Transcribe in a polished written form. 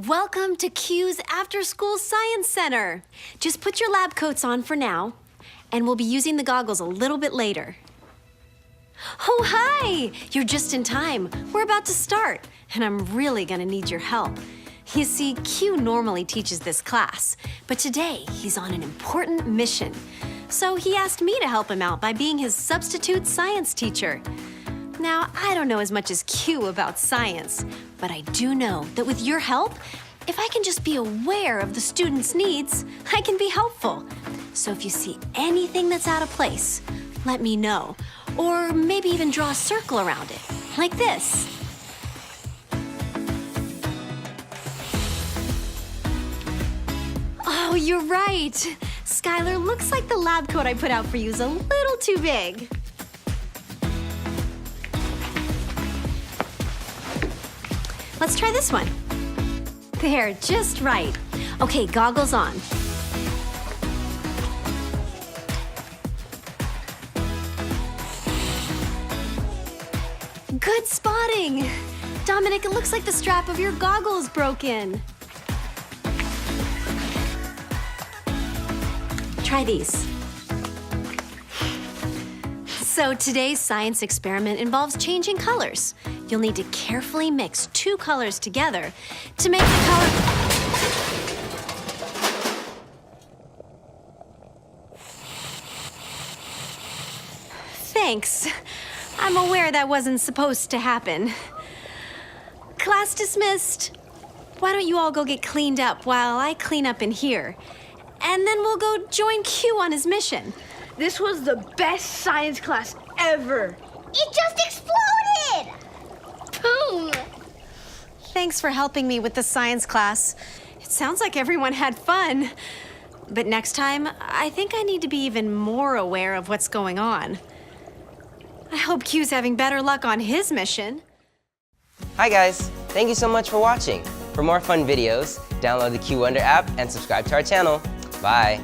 Welcome to Q's After School Science Center. Just put your lab coats on for now, and we'll be using the goggles a little bit later. Oh, hi! You're just in time. We're about to start, and I'm really gonna need your help. You see, Q normally teaches this class, but today he's on an important mission. So he asked me to help him out by being his substitute science teacher. Now, I don't know as much as Q about science, but I do know that with your help, if I can just be aware of the students' needs, I can be helpful. So if you see anything that's out of place, let me know. Or maybe even draw a circle around it, like this. Oh, you're right. Skylar, looks like the lab coat I put out for you is a little too big. Let's try this one. There, just right. Okay, goggles on. Good spotting. Dominic, it looks like the strap of your goggle's broken. Try these. So today's science experiment involves changing colors. You'll need to carefully mix two colors together to make the color... Thanks. I'm aware that wasn't supposed to happen. Class dismissed. Why don't you all go get cleaned up while I clean up in here? And then we'll go join Q on his mission. This was the best science class ever. It just exploded! Boom! Thanks for helping me with the science class. It sounds like everyone had fun. But next time, I think I need to be even more aware of what's going on. I hope Q's having better luck on his mission. Hi guys, thank you so much for watching. For more fun videos, download the QWunder app and subscribe to our channel. Bye.